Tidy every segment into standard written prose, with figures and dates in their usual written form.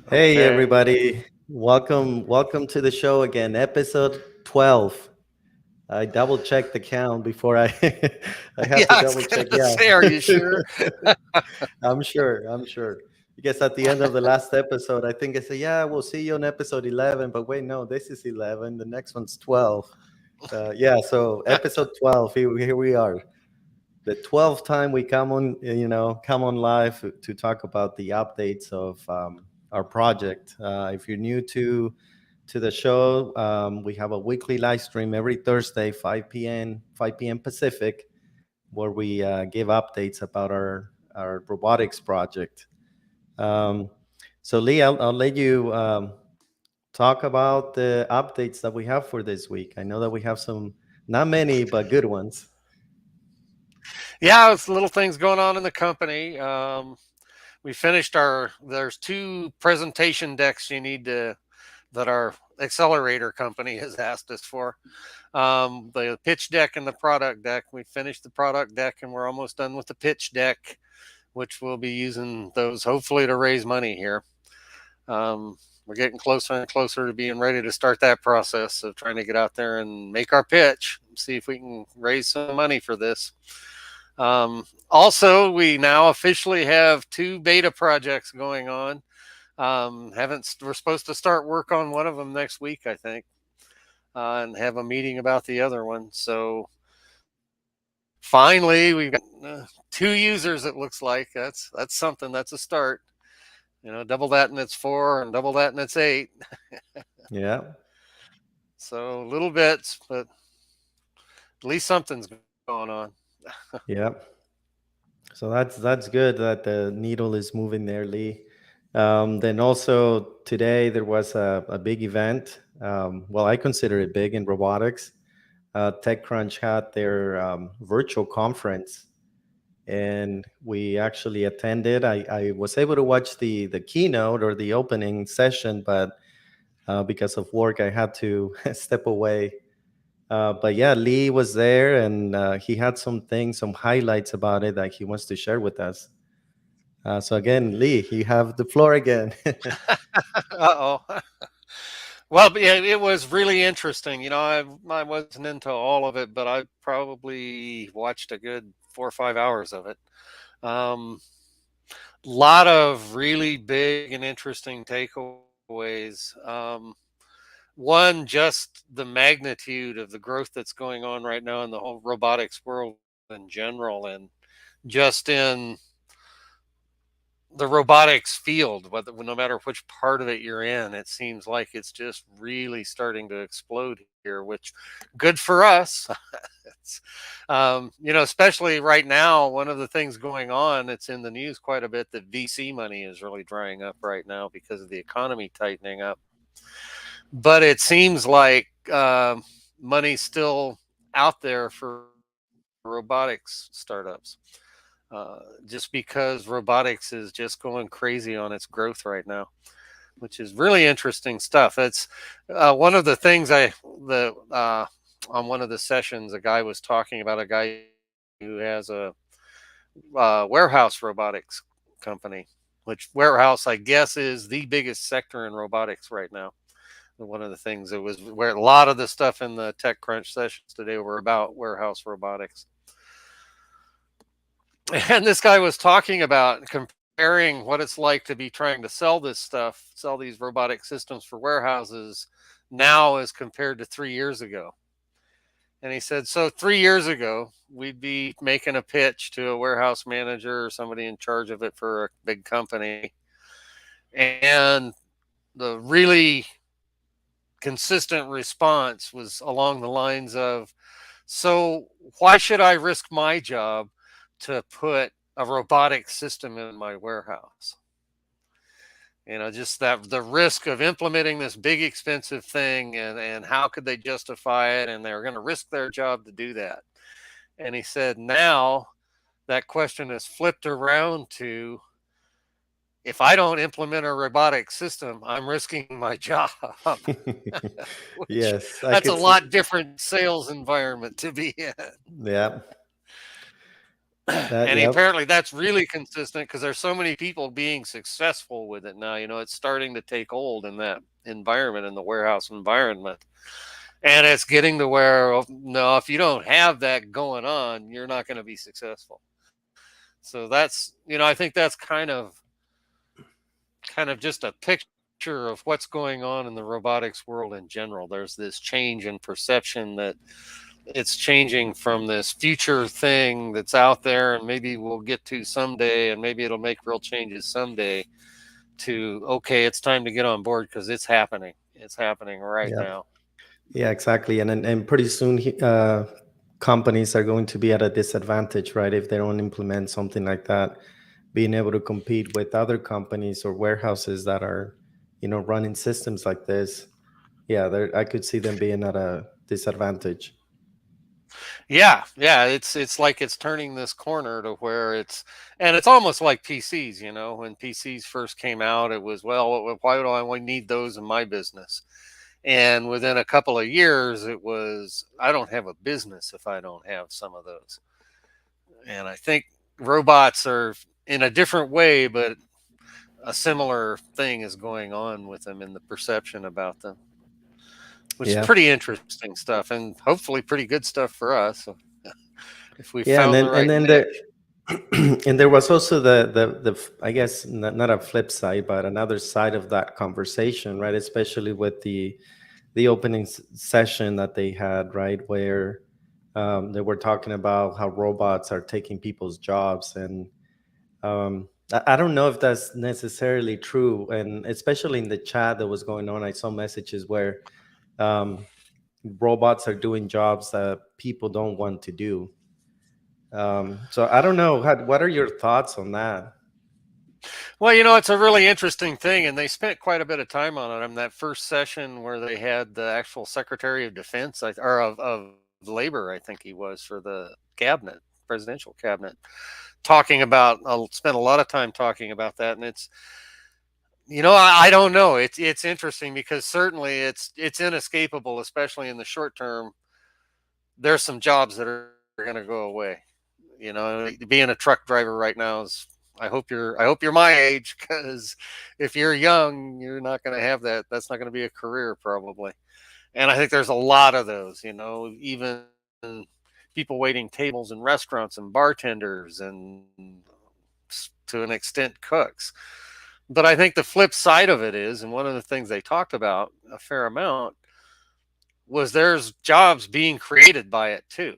Hey Okay. everybody, welcome to the show again, episode 12. I double checked the count before I I Yeah, have to I was double check. gonna say, are you Yeah. sure? I'm sure. Because at the end of the last episode, I think I said, yeah, we'll see you on episode 11, but wait, no, this is 11, the next one's 12. Yeah, so episode 12, here we are. The 12th time we come on live to talk about the updates of our project. If you're new to the show, we have a weekly live stream every Thursday, 5 p.m. Pacific, where we give updates about our robotics project. Um, so Lee, I'll let you talk about the updates that we have for this week. I know that we have some, not many, but good ones. Yeah, it's little things going on in the company. We finished there's two presentation decks you need to that our accelerator company has asked us for. The pitch deck and the product deck. We finished the product deck and we're almost done with the pitch deck, which we'll be using those hopefully to raise money here. We're getting closer and closer to being ready to start that process of trying to get out there and make our pitch, see if we can raise some money for this. Also, we now officially have two beta projects going on. Haven't We're supposed to start work on one of them next week, I think, and have a meeting about the other one. So finally, we've got two users. It looks like that's something. That's a start. Double that and it's 4, and double that and it's 8. Yeah. So little bits, but at least something's going on. Yeah. So that's good that the needle is moving there, Lee. Then also today there was a big event. Well, I consider it big in robotics. TechCrunch had their virtual conference, and we actually attended. I was able to watch the keynote or the opening session, but because of work, I had to step away. But yeah, Lee was there, and he had some things, some highlights about it that he wants to share with us. So again, Lee, you have the floor again. Uh oh. Well, but yeah, it was really interesting. I wasn't into all of it, but I probably watched a good 4 or 5 hours of it. Um, Lot of really big and interesting takeaways. One, just the magnitude of the growth that's going on right now in the whole robotics world in general, and just in the robotics field, whether no matter which part of it you're in, it seems like it's just really starting to explode here, which good for us. It's, especially right now, one of the things going on, it's in the news quite a bit that VC money is really drying up right now because of the economy tightening up. But it seems like money's still out there for robotics startups. Just because robotics is just going crazy on its growth right now, which is really interesting stuff. It's one of the things the on one of the sessions, a guy was talking about a guy who has a warehouse robotics company, which warehouse, I guess, is the biggest sector in robotics right now. One of the things that was where a lot of the stuff in the TechCrunch sessions today were about warehouse robotics. And this guy was talking about comparing what it's like to be trying to sell this stuff, sell these robotic systems for warehouses now as compared to 3 years ago. And he said, so 3 years ago, we'd be making a pitch to a warehouse manager or somebody in charge of it for a big company. And the really consistent response was along the lines of, so why should I risk my job to put a robotic system in my warehouse? Just that the risk of implementing this big expensive thing, and how could they justify it? And they're going to risk their job to do that. And he said, now that question is flipped around to, if I don't implement a robotic system, I'm risking my job, which Yes, I that's a could see. lot different sales environment to be in. Yeah. That, And yep. apparently that's really consistent because there's so many people being successful with it now. It's starting to take hold in that environment, in the warehouse environment. And it's getting to where, no, if you don't have that going on, you're not going to be successful. So that's, I think that's kind of just a picture of what's going on in the robotics world in general. There's this change in perception that it's changing from this future thing that's out there and maybe we'll get to someday and maybe it'll make real changes someday, to okay, it's time to get on board because it's happening. It's happening right Yeah. now. Yeah, exactly. And pretty soon, companies are going to be at a disadvantage, right? If they don't implement something like that, being able to compete with other companies or warehouses that are, running systems like this. Yeah, I could see them being at a disadvantage. Yeah, it's like it's turning this corner to where and it's almost like PCs. When PCs first came out, it was, well, why do I need those in my business? And within a couple of years, it was, I don't have a business if I don't have some of those. And I think robots are in a different way, but a similar thing is going on with them in the perception about them, which is Yeah. pretty interesting stuff and hopefully pretty good stuff for us if we Yeah, and found the then right niche. and there was also the I guess not a flip side, but another side of that conversation, right? Especially with the opening session that they had, right, where they were talking about how robots are taking people's jobs, and I don't know if that's necessarily true. And especially in the chat that was going on, I saw messages where um, robots are doing jobs that people don't want to do. So I don't know. What are your thoughts on that? Well, it's a really interesting thing, and they spent quite a bit of time on it. In that first session where they had the actual Secretary of Defense, or of Labor, I think he was, for the cabinet, presidential cabinet, talking about. I'll spend a lot of time talking about that, and it's, I don't know. It's interesting because certainly it's inescapable, especially in the short term. There's some jobs that are going to go away. Being a truck driver right now is. I hope you're my age, because if you're young, you're not going to have that. That's not going to be a career probably. And I think there's a lot of those. Even people waiting tables in restaurants and bartenders and to an extent cooks. But I think the flip side of it is, and one of the things they talked about a fair amount, was there's jobs being created by it too.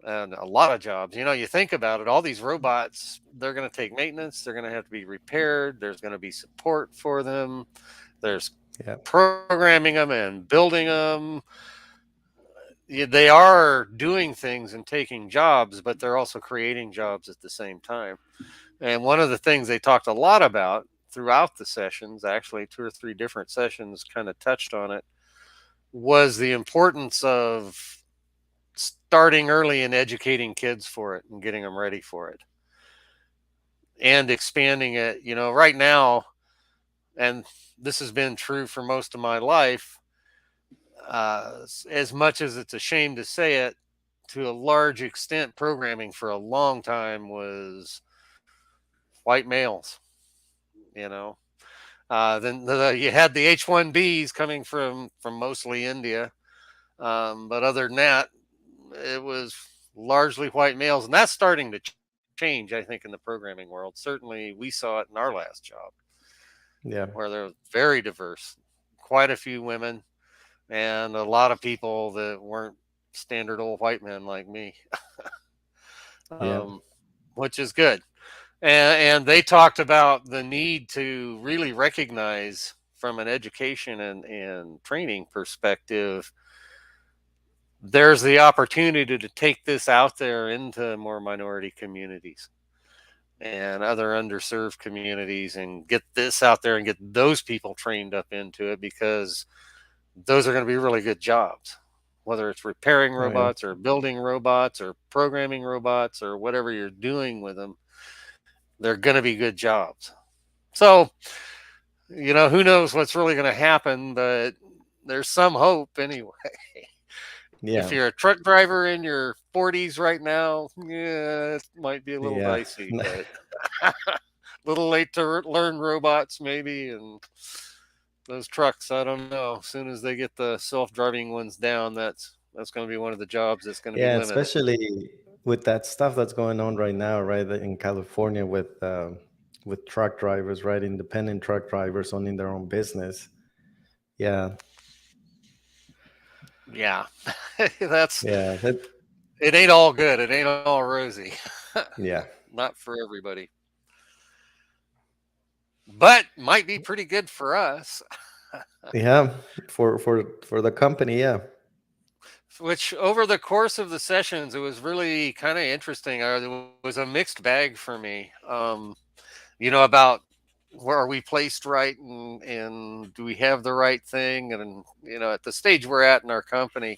And a lot of jobs. You think about it, all these robots, they're going to take maintenance, they're going to have to be repaired, there's going to be support for them, there's Yeah. programming them and building them. They are doing things and taking jobs, but they're also creating jobs at the same time. And one of the things they talked a lot about throughout the sessions, actually 2 or 3 different sessions kind of touched on it, was the importance of starting early and educating kids for it and getting them ready for it and expanding it. Right now, and this has been true for most of my life, as much as it's a shame to say it, to a large extent, programming for a long time was white males. You know, then you had the H-1Bs coming from mostly India, but other than that, it was largely white males, and that's starting to change, I think, in the programming world. Certainly, we saw it in our last job, Yeah. where they're very diverse, quite a few women, and a lot of people that weren't standard old white men like me, Yeah. um, which is good. And they talked about the need to really recognize, from an education and training perspective, there's the opportunity to take this out there into more minority communities and other underserved communities and get this out there and get those people trained up into it, because those are going to be really good jobs, whether it's repairing Oh, yeah. robots or building robots or programming robots or whatever you're doing with them. They're going to be good jobs. So, who knows what's really going to happen, but there's some hope anyway. If Yeah. you're a truck driver in your 40s right now, yeah, it might be a little Yeah. dicey, but a little late to learn robots maybe. And those trucks, I don't know. As soon as they get the self-driving ones down, that's going to be one of the jobs that's going to be Yeah, limited. especially with that stuff that's going on right now, right, in California with truck drivers, right, independent truck drivers owning their own business. Yeah, Yeah, that's yeah, it. Ain't all good. It ain't all rosy. yeah, Not for everybody, but might be pretty good for us. yeah. For the company, yeah. Which over the course of the sessions, it was really kind of interesting. It was a mixed bag for me. About where are we placed right, and do we have the right thing? And at the stage we're at in our company,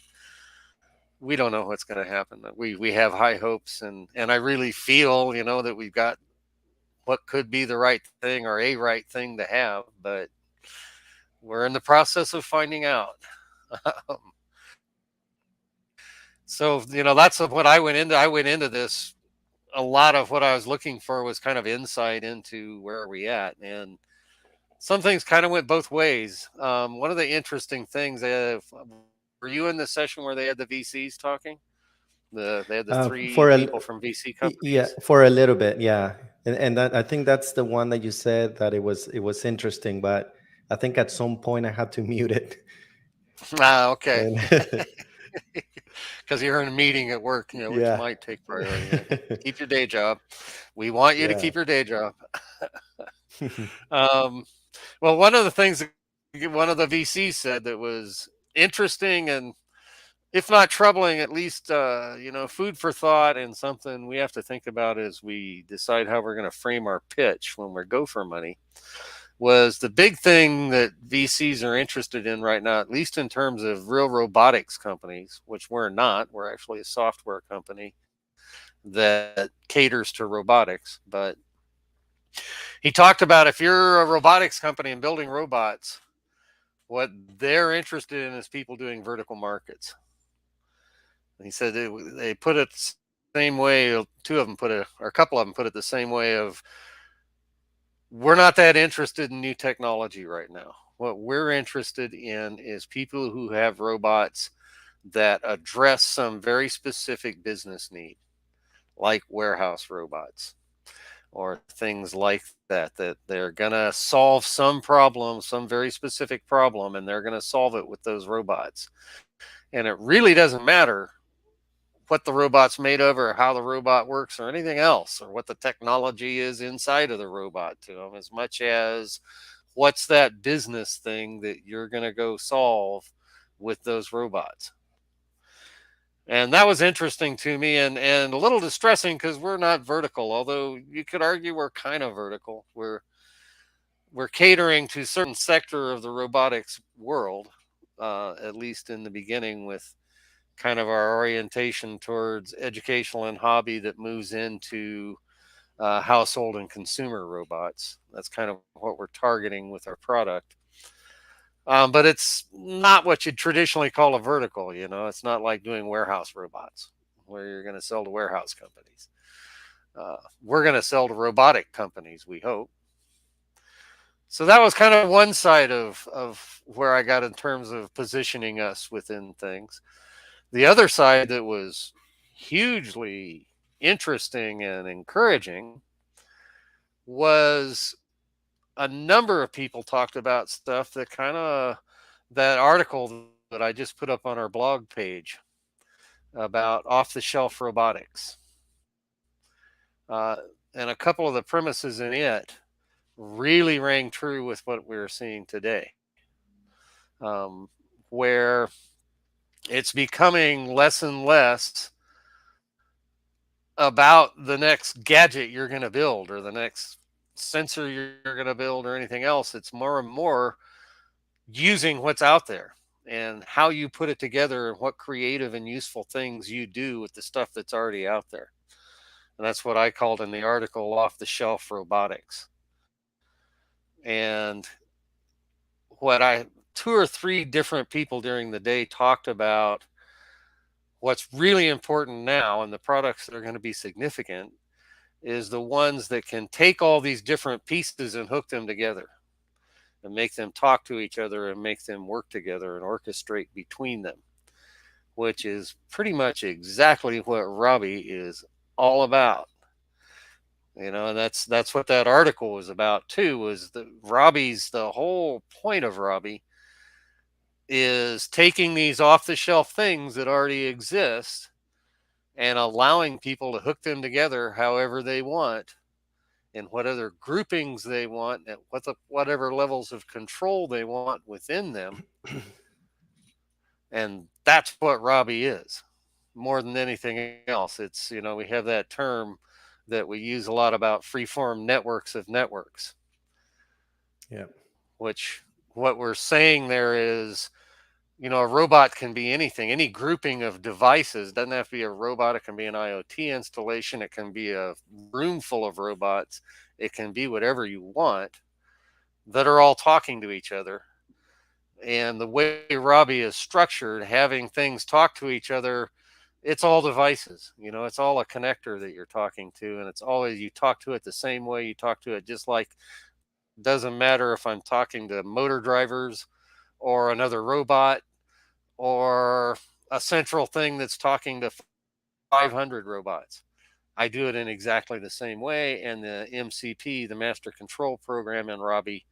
we don't know what's going to happen. We have high hopes, and I really feel that we've got what could be the right thing or a right thing to have, but we're in the process of finding out. So that's what I went into. I went into this. A lot of what I was looking for was kind of insight into where are we at, and some things kind of went both ways. One of the interesting things, were you in the session where they had the VCs talking? They had the three For people a from VC yeah, companies. for a little bit, yeah, and that I think that's the one that you said that it was interesting, but I think at some point I had to mute it. Ah, okay. And Because you're in a meeting at work, which yeah, might take priority. Keep your day job. We want you to yeah. keep your day job. Um, well, one of the things that one of the VCs said that was interesting and if not troubling, at least food for thought and something we have to think about as we decide how we're going to frame our pitch when we go for money. Was the big thing that VCs are interested in right now, at least in terms of real robotics companies, which we're not. We're actually a software company that caters to robotics. But he talked about if you're a robotics company and building robots, what they're interested in is people doing vertical markets. He said they put it the same way. Two of them put it, or a couple of them put it the same way of we're not that interested in new technology right now. What we're interested in is people who have robots that address some very specific business need, like warehouse robots or things like that they're going to solve some problem, some very specific problem, and they're going to solve it with those robots. And it really doesn't matter what the robot's made of or how the robot works or anything else or what the technology is inside of the robot to them, as much as what's that business thing that you're going to go solve with those robots. And that was interesting to me, and a little distressing because we're not vertical, although you could argue we're kind of vertical. We're catering to a certain sector of the robotics world, at least in the beginning, with kind of our orientation towards educational and hobby that moves into household and consumer robots. That's kind of what we're targeting with our product. But it's not what you'd traditionally call a vertical. It's not like doing warehouse robots where you're going to sell to warehouse companies. We're going to sell to robotic companies, we hope. So that was kind of one side of where I got in terms of positioning us within things. The other side that was hugely interesting and encouraging was a number of people talked about stuff that kind of that article that I just put up on our blog page about off the shelf robotics. And a couple of the premises in it really rang true with what we're seeing today, where it's becoming less and less about the next gadget you're going to build or the next sensor you're going to build or anything else. It's more and more using what's out there and how you put it together and what creative and useful things you do with the stuff that's already out there. And that's what I called in the article off the shelf robotics. And what I two or three different people during the day talked about What's really important now, and the products that are going to be significant, is the ones that can take all these different pieces and hook them together and make them talk to each other and make them work together and orchestrate between them, which is pretty much exactly what Robby is all about. And that's what that article was about too. Was the whole point of Robby is taking these off the shelf things that already exist and allowing people to hook them together however they want, and what other groupings they want, and whatever levels of control they want within them. And that's what Robby is, more than anything else. It's, we have that term that we use a lot about freeform networks of networks. Yeah. Which, what we're saying there is, a robot can be anything, any grouping of devices. Doesn't have to be a robot. It can be an IoT installation. It can be a room full of robots. It can be whatever you want that are all talking to each other. And the way Robby is structured, having things talk to each other, it's all devices. It's all a connector that you're talking to. And it's always, you talk to it the same way you talk to it, just like, doesn't matter if I'm talking to motor drivers or another robot or a central thing that's talking to 500 robots. I do it in exactly the same way. And the MCP, the master control program in Robby,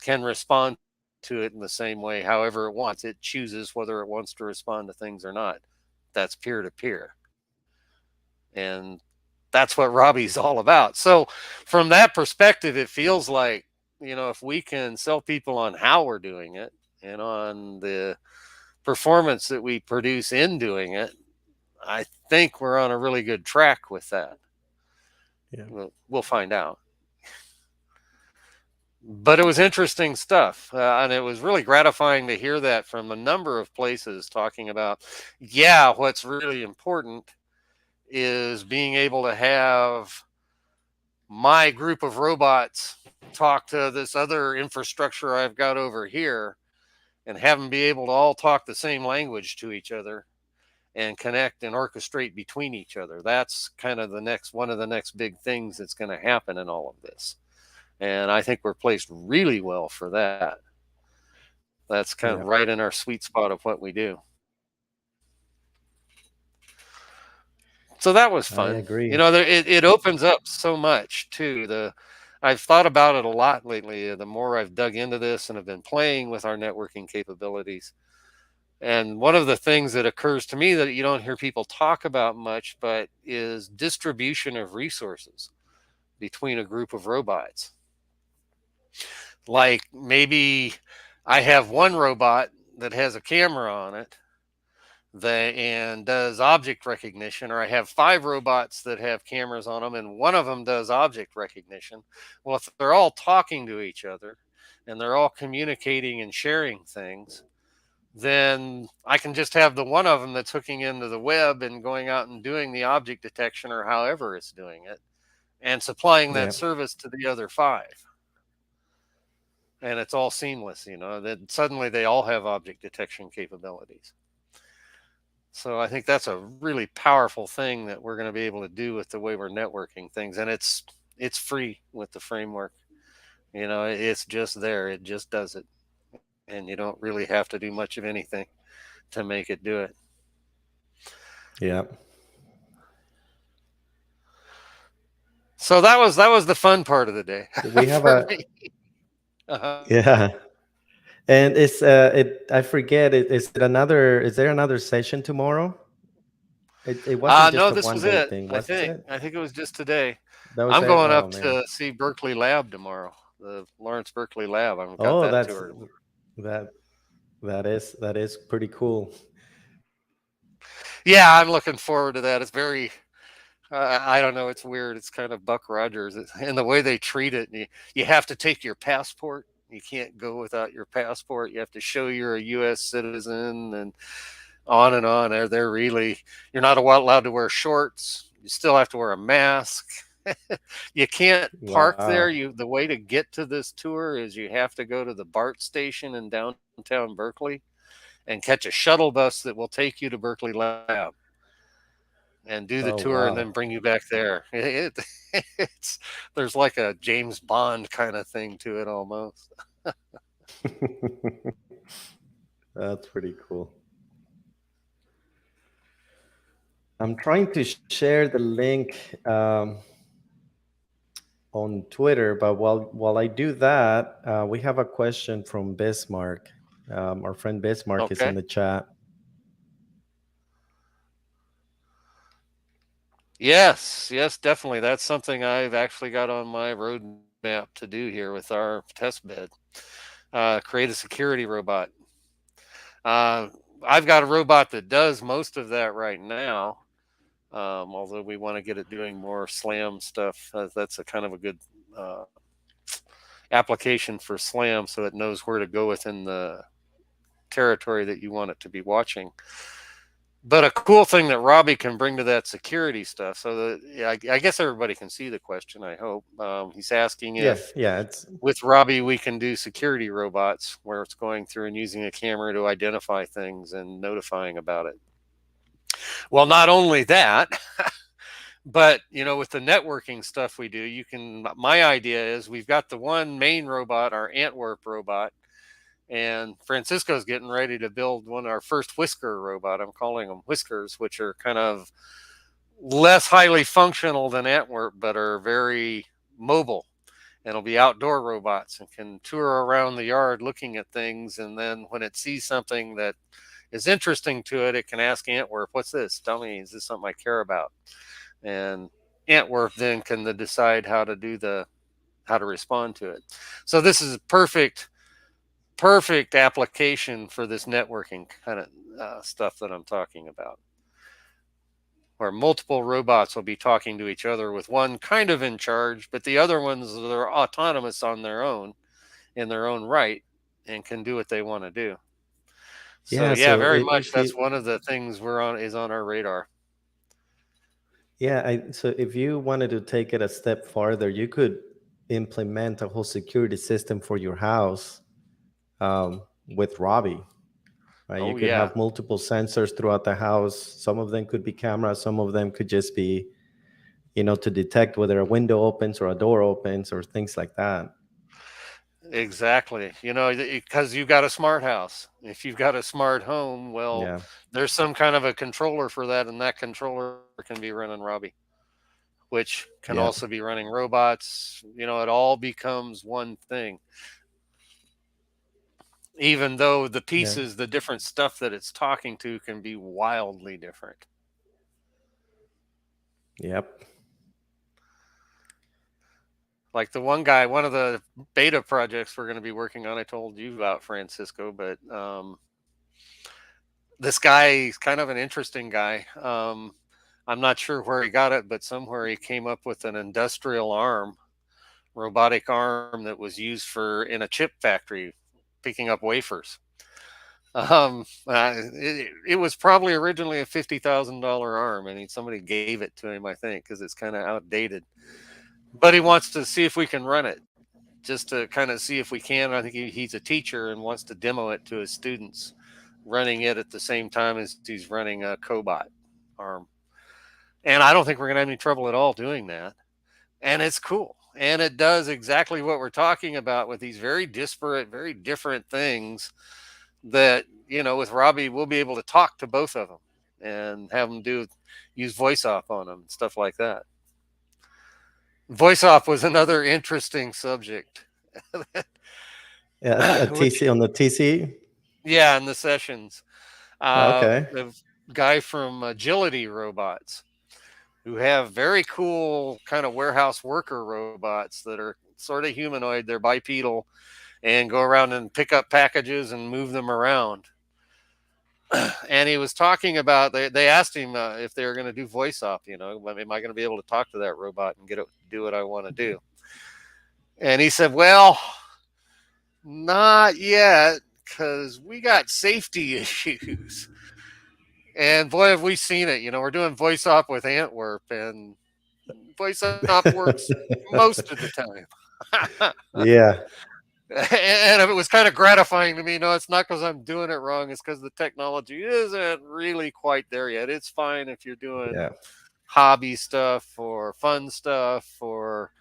can respond to it in the same way, however it wants. It chooses whether it wants to respond to things or not. That's peer to peer. And that's what Robby's all about. So, from that perspective, it feels like, if we can sell people on how we're doing it and on the performance that we produce in doing it, I think we're on a really good track with that. Yeah. We'll find out. But it was interesting stuff. And it was really gratifying to hear that from a number of places talking about, what's really important is being able to have my group of robots talk to this other infrastructure I've got over here and have them be able to all talk the same language to each other and connect and orchestrate between each other. That's kind of one of the next big things that's going to happen in all of this. And I think we're placed really well for that. That's kind of right in our sweet spot of what we do. So that was fun. I agree. It opens up so much too. I've thought about it a lot lately. The more I've dug into this and have been playing with our networking capabilities. And one of the things that occurs to me that you don't hear people talk about much, but is distribution of resources between a group of robots. Like, maybe I have one robot that has a camera on it and does object recognition, or I have 5 robots that have cameras on them and one of them does object recognition. Well, if they're all talking to each other and they're all communicating and sharing things, then I can just have the one of them that's hooking into the web and going out and doing the object detection or however it's doing it and supplying that service to the other 5. And it's all seamless, then suddenly they all have object detection capabilities. So I think that's a really powerful thing that we're going to be able to do with the way we're networking things. And it's free with the framework. It's just there. It just does it. And you don't really have to do much of anything to make it do it. Yeah. So that was the fun part of the day. We have yeah. And it's I forget, is there another session tomorrow? It wasn't just no, a this was it. thing, I think it was just today. I'm going up to see Berkeley Lab tomorrow, the Lawrence Berkeley Lab. I've got that tour. That is pretty cool. Yeah, I'm looking forward to that. It's very, I don't know, it's weird. It's kind of Buck Rogers, and the way they treat it. You have to take your passport. You can't go without your passport. You have to show you're a U.S. citizen, and on and on. They're really, you're not allowed to wear shorts. You still have to wear a mask. You can't park there. The way to get to this tour is you have to go to the BART station in downtown Berkeley and catch a shuttle bus that will take you to Berkeley Lab. and do the Oh tour and then wow. bring you back there. It's there's like a James Bond kind of thing to it almost. That's pretty cool. I'm trying to share the link on Twitter, but while I do that, we have a question from Bismarck. Our friend Bismarck is in Okay. the chat. Yes, yes, definitely. That's something I've actually got on my roadmap to do here with our test bed. Create a security robot. Uh, I've got a robot that does most of that right now. Although we want to get it doing more slam stuff. That's a kind of a good uh, application for slam, so it knows where to go within the territory that you want it to be watching. But a cool thing that Robby can bring to that security stuff, so that yeah, I guess everybody can see the question. I hope he's asking Yeah, if yeah, it's with Robby we can do security robots where it's going through and using a camera to identify things and notifying about it. Well, not only that, but with the networking stuff we do, you can. My idea is we've got the one main robot, our Antwerp robot, and Francisco's getting ready to build our first whisker robot. I'm calling them whiskers, which are kind of less highly functional than Antwerp, but are very mobile. And it'll be outdoor robots and can tour around the yard looking at things. And then when it sees something that is interesting to it, it can ask Antwerp, "What's this? Tell me, is this something I care about?" And Antwerp then can decide how to respond to it. So this is perfect application for this networking kind of stuff that I'm talking about, where multiple robots will be talking to each other with one kind of in charge, but the other ones are autonomous on their own in their own right and can do what they want to do. So yeah. yeah, So very much if that's you one of the things is on our radar. yeah, so if you wanted to take it a step farther, you could implement a whole security system for your house with Robby. Right? You Oh could yeah. have multiple sensors throughout the house. Some of them could be cameras. Some of them could just be, to detect whether a window opens or a door opens or things like that. Exactly. Because you've got a smart house. If you've got a smart home, well, Yeah, there's some kind of a controller for that, and that controller can be running Robby, which can yeah, also be running robots. It all becomes one thing, even though the yeah, pieces, the different stuff that it's talking to can be wildly different. yep. Like the one of the beta projects we're going to be working on, I told you about Francisco, but this guy is kind of an interesting guy. I'm not sure where he got it, but somewhere he came up with an industrial arm, robotic arm that was used for in a chip factory, picking up wafers. It was probably originally a $50,000 arm, and somebody gave it to him, I think, because it's kind of outdated. But he wants to see if we can run it, just to kind of see if we can. I think he's a teacher and wants to demo it to his students, running it at the same time as he's running a cobot arm. And I don't think we're going to have any trouble at all doing that. And it's cool. And it does exactly what we're talking about with these very disparate, very different things that, with Robby, we'll be able to talk to both of them and have them use voice off on them and stuff like that. Voice off was another interesting subject. Yeah, a TC on the TC. Yeah, in the sessions. Okay. The guy from Agility Robots, who have very cool kind of warehouse worker robots that are sort of humanoid. They're bipedal and go around and pick up packages and move them around. And he was talking about, they asked him if they were going to do voice off, am I going to be able to talk to that robot and get it to do what I want to do? And he said, well, not yet, because we got safety issues. And boy, have we seen it. We're doing voice off with Antwerp, and voice off works most of the time. Yeah. And it was kind of gratifying to me. No, it's not because I'm doing it wrong. It's because the technology isn't really quite there yet. It's fine if you're doing Yeah. hobby stuff or fun stuff or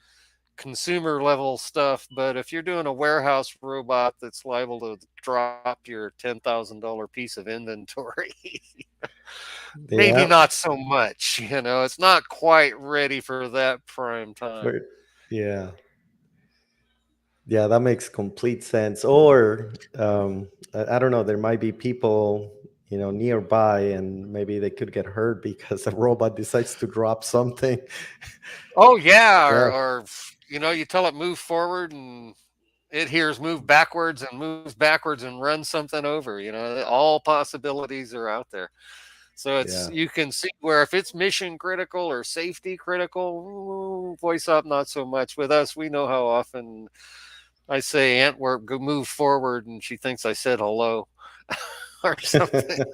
consumer level stuff. But if you're doing a warehouse robot that's liable to drop your $10,000 piece of inventory, maybe Yeah. not so much. It's not quite ready for that prime time. For, yeah. Yeah, that makes complete sense. Or I don't know, there might be people, nearby, and maybe they could get hurt because a robot decides to drop something. Oh yeah, Yeah, you tell it move forward and it hears move backwards and moves backwards and runs something over. All possibilities are out there. So yeah, you can see where if it's mission critical or safety critical, voice up not so much. With us, we know how often I say Antwerp go move forward and she thinks I said hello or something.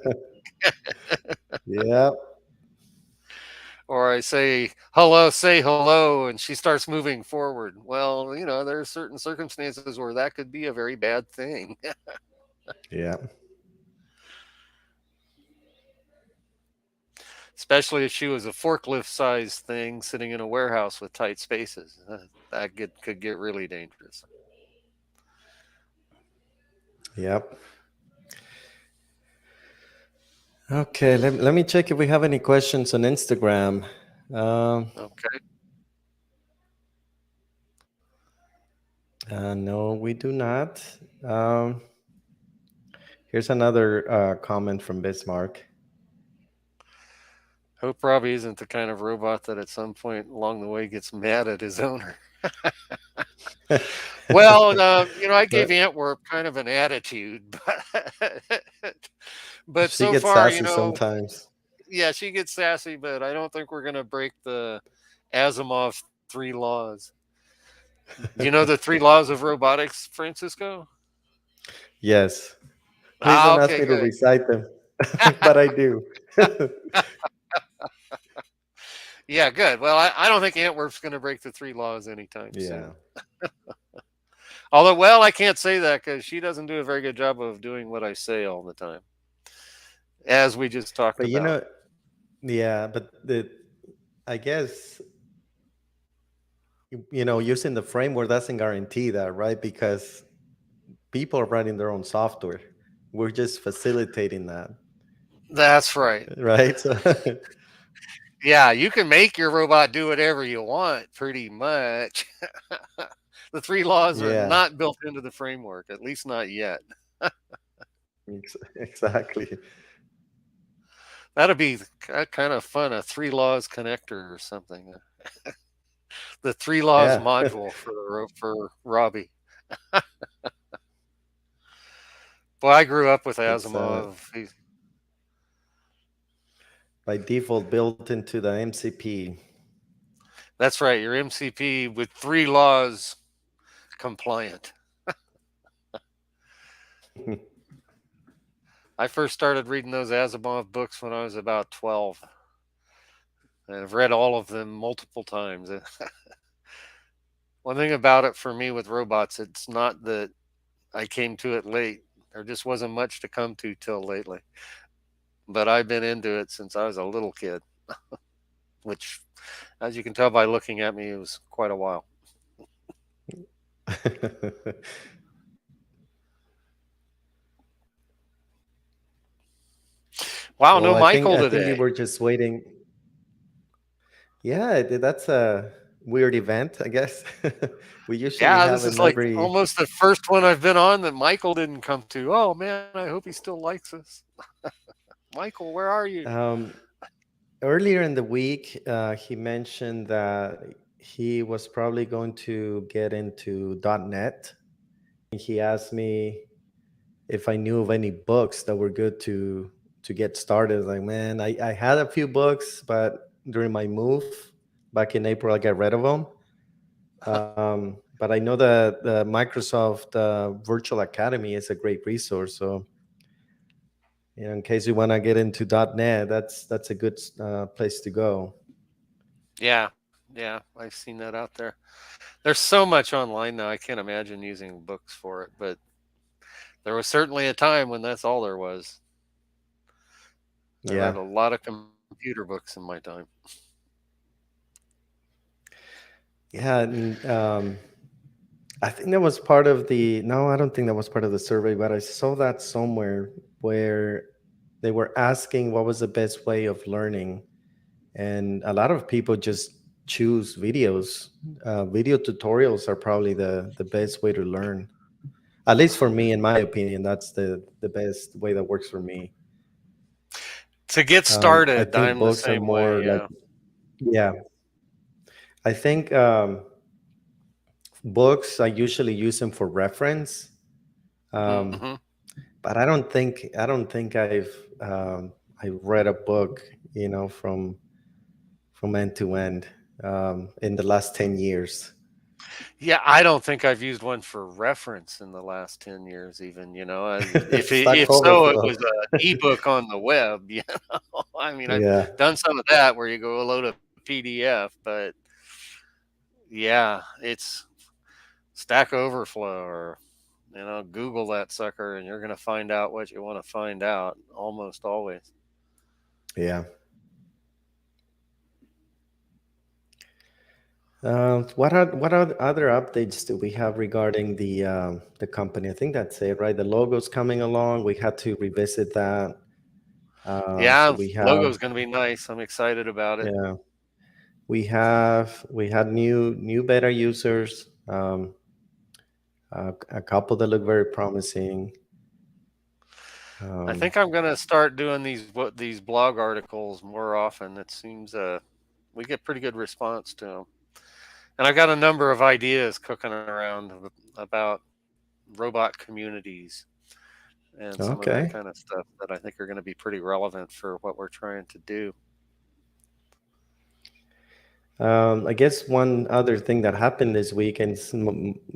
yeah, Or I say hello, say hello, and she starts moving forward. Well, there's certain circumstances where that could be a very bad thing. yeah. Especially if she was a forklift sized thing sitting in a warehouse with tight spaces. Could get really dangerous. Yep. Okay, let me check if we have any questions on Instagram. Um, Okay. no, we do not. Um, Here's another comment from Bismarck. Hope Robby isn't the kind of robot that at some point along the way gets mad at his owner. Well, I gave But Antwerp kind of an attitude, but she so gets far, sassy sometimes. yeah, she gets sassy, but I don't think we're going to break the Asimov three laws. Do you know the three laws of robotics, Francisco? Yes. Please Ah, don't ask okay, me to good. recite them, but I do. Yeah, good. Well, I don't think Antwerp's going to break the three laws anytime Yeah. soon. Although, well, I can't say that because she doesn't do a very good job of doing what I say all the time, as we just talked But about. yeah, but I guess using the framework doesn't guarantee that, right? Because people are writing their own software. We're just facilitating that, That's right. right? So, Yeah, you can make your robot do whatever you want, pretty much. The three laws are yeah, not built into the framework, at least not yet. exactly. That'd be kind of fun, a three laws connector or something. The three laws Yeah, module for Robby. Well, I grew up with it's Asimov. by default built into the MCP. That's right, your MCP with three laws compliant. I first started reading those Asimov books when I was about 12. And I've read all of them multiple times. One thing about it for me with robots, it's not that I came to it late. There just wasn't much to come to till lately. But I've been into it since I was a little kid, which, as you can tell by looking at me, it was quite a while. Wow, Well, no Michael I think you today. were just waiting. Yeah, that's a weird event, I guess. We usually Yeah, have this is them like every. almost the first one I've been on that Michael didn't come to. Oh man, I hope he still likes us. Michael, where are you? Um, Earlier in the week, he mentioned that he was probably going to get into .NET. He asked me if I knew of any books that were good to get started. Like, man, I had a few books, but during my move back in April, I got rid of them. But I know that the Microsoft Virtual Academy is a great resource. So, in case you want to get into .NET, that's a good place to go. Yeah. Yeah, I've seen that out there. There's so much online now. I can't imagine using books for it, but there was certainly a time when that's all there was. I read Yeah. a lot of computer books in my time. Yeah. And, I think that was part of the, no, I don't think that was part of the survey, but I saw that somewhere where they were asking what was the best way of learning. And a lot of people just choose videos. Video tutorials are probably the best way to learn. At least for me, in my opinion, that's the best way that works for me. To get I started, think I'm the books are same way. more like, Yeah. yeah, I think books, I usually use them for reference. Um, Hmm. but I don't think I read a book, from end to end, in the last 10 years. Yeah, I don't think I've used one for reference in the last 10 years even, Stack if so, it Overflow. was an ebook on the web, I mean, I've Yeah, done some of that where you go load a PDF, but yeah, it's Stack Overflow or Google that sucker and you're going to find out what you want to find out almost always. yeah. What are other updates do we have regarding the company? I think that's it, right? The logo's coming along. We had to revisit that. So Yeah, we have, logo's going to be nice. I'm excited about it. yeah, we had new beta users. A couple that look very promising. I Um, think I'm going to start doing these blog articles more often. It seems we get pretty good response to them. And I've got a number of ideas cooking around about robot communities and some of that okay. kind of stuff that I think are going to be pretty relevant for what we're trying to do. I guess one other thing that happened this week, and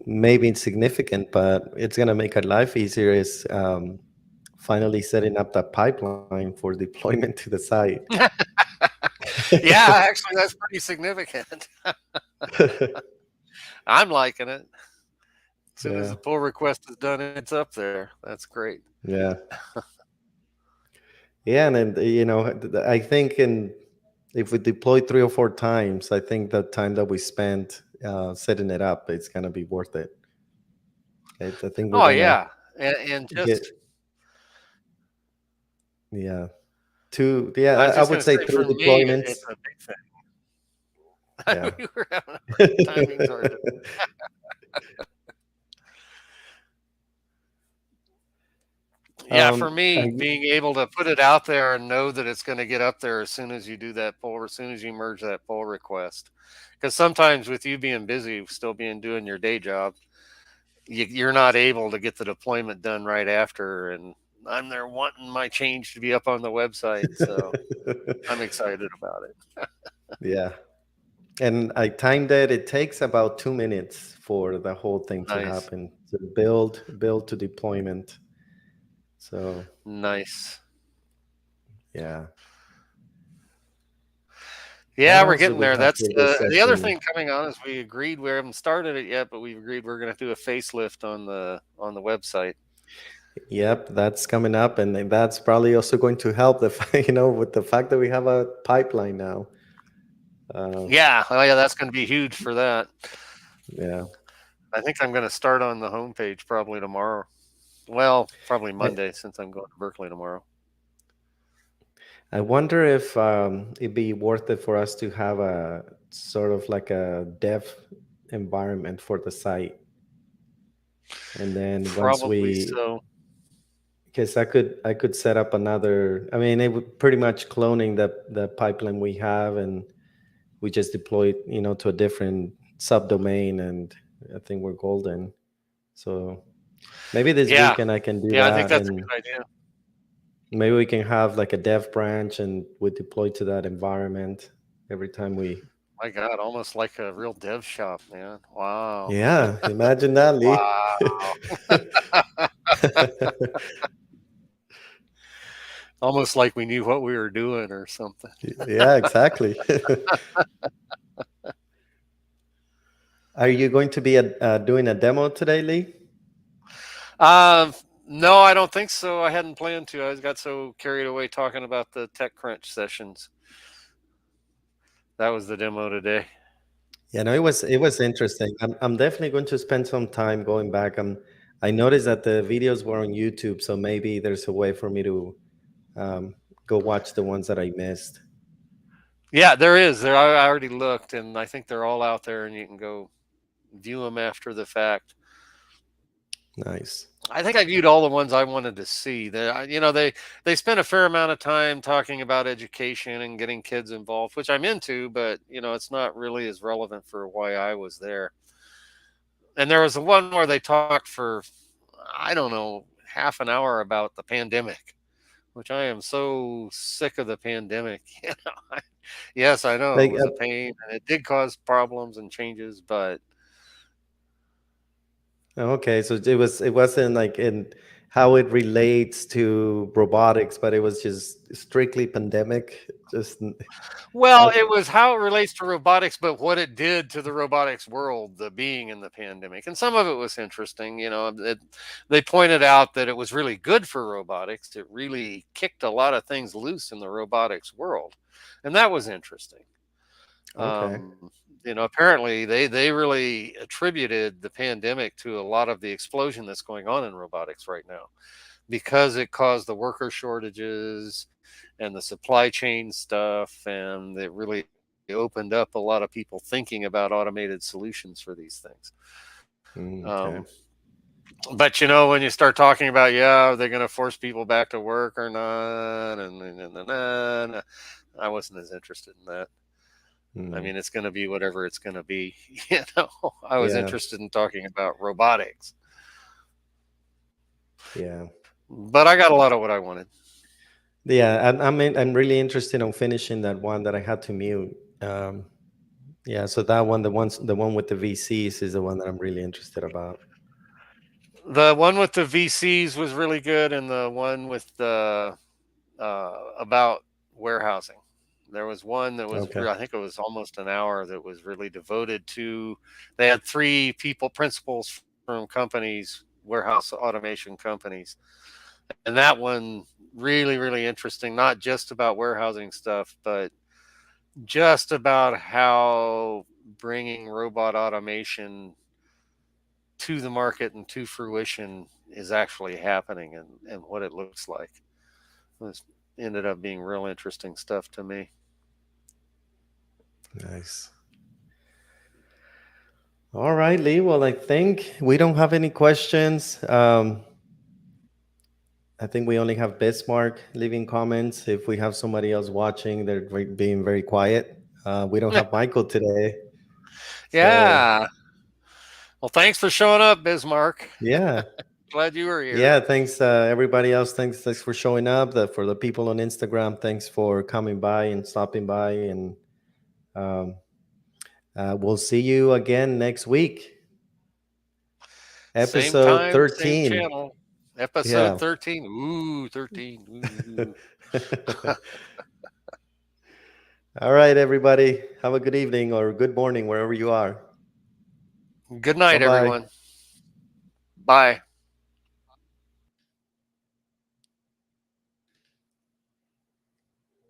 maybe insignificant, but it's gonna make our life easier, is finally setting up that pipeline for deployment to the site. Yeah, actually, that's pretty significant. I'm liking it. As soon as Yeah, the pull request is done, it's up there. That's great. yeah, yeah, and then, I think, if we deploy 3 or 4 times, I think the time that we spent setting it up, it's gonna be worth it. I think we're Oh gonna yeah, and get, just yeah, two, yeah, I was I just would going to say say three for me, deployments. it's a big thing. Yeah. We were having a hard timing's hard to. Yeah, for me, I, being able to put it out there and know that it's going to get up there as soon as you do that pull, as soon as you merge that pull request. Because sometimes with you being busy, still being doing your day job, you're not able to get the deployment done right after. And I'm there wanting my change to be up on the website, so I'm excited about it. yeah, and I timed it. It takes about 2 minutes for the whole thing to Nice, happen. To build to deployment. So nice. yeah. What Yeah, we're else do getting we there. have That's for this the other session? thing coming on is we agreed we haven't started it yet, but we've agreed we're going to do a facelift on the website. Yep, that's coming up, and then that's probably also going to help with the fact that we have a pipeline now. Uh, Yeah, oh yeah, that's going to be huge for that. yeah, I think I'm going to start on the homepage probably tomorrow. Well, probably I, Monday since I'm going to Berkeley tomorrow. I wonder if it'd be worth it for us to have a sort of like a dev environment for the site, and then once Probably we, so. because I could set up another. I mean, it would pretty much cloning the pipeline we have, and we just deploy it, to a different subdomain, and I think we're golden. So maybe this Yeah, weekend I can do yeah, I think that, that's a and good idea. maybe we can have like a dev branch, and we deploy to that environment every time we. My God, almost like a real dev shop, man. Wow, Yeah, imagine that, Lee. wow. Almost like we knew what we were doing or something. Yeah, exactly. Are you going to be doing a demo today, Lee? Um, no, I don't think so. I hadn't planned to. I got so carried away talking about the TechCrunch sessions. That was the demo today. Yeah, no, it was interesting. I'm definitely going to spend some time going back. I noticed that the videos were on YouTube, so maybe there's a way for me to um, go watch the ones that I missed. Yeah, there is. I already looked, and I think they're all out there, and you can go view them after the fact. Nice. I think I viewed all the ones I wanted to see. They spent a fair amount of time talking about education and getting kids involved, which I'm into, but it's not really as relevant for why I was there. And there was the one where they talked for, I don't know, half an hour about the pandemic, which I am so sick of the pandemic. Yes, I know it Like, was a pain and it did cause problems and changes, but okay, so it wasn't like in how it relates to robotics, but it was just strictly pandemic. well, Uh, it was how it relates to robotics, but what it did to the robotics world, the being in the pandemic. And some of it was interesting. They pointed out that it was really good for robotics. It really kicked a lot of things loose in the robotics world. And that was interesting. okay, Um, Apparently they really attributed the pandemic to a lot of the explosion that's going on in robotics right now because it caused the worker shortages and the supply chain stuff, and it really opened up a lot of people thinking about automated solutions for these things. Um, okay, but when you start talking about, yeah, are they going to force people back to work or not, and I wasn't as interested in that. I mm, mean, it's going to be whatever it's going to be. I was yeah, interested in talking about robotics, yeah, but I got a lot of what I wanted. yeah. And I'm really interested on finishing that one that I had to mute. Yeah, so that one, the one with the VCs, is the one that I'm really interested about. The one with the VCs was really good, and the one with the about warehousing. There was one that was, Okay, I think it was almost an hour, that was really devoted to. They had three people, principals from companies, warehouse automation companies, and that one really, really interesting. Not just about warehousing stuff, but just about how bringing robot automation to the market and to fruition is actually happening, and what it looks like. It was, ended up being real interesting stuff to me. nice. All right, Lee. Well, I think we don't have any questions. I think we only have Bismarck leaving comments. If we have somebody else watching, they're being very quiet. We don't have Michael today. So, Yeah. Well, thanks for showing up, Bismarck. yeah. Glad you were here. Yeah. Thanks, everybody else. Thanks for showing up. For the people on Instagram, thanks for coming by and stopping by. And um, we'll see you again next week. Same Episode time, same 13. channel. Episode Yeah. 13. Ooh, 13. Ooh. All right, everybody. Have a good evening or good morning wherever you are. Good Bye night, bye. everyone. Bye.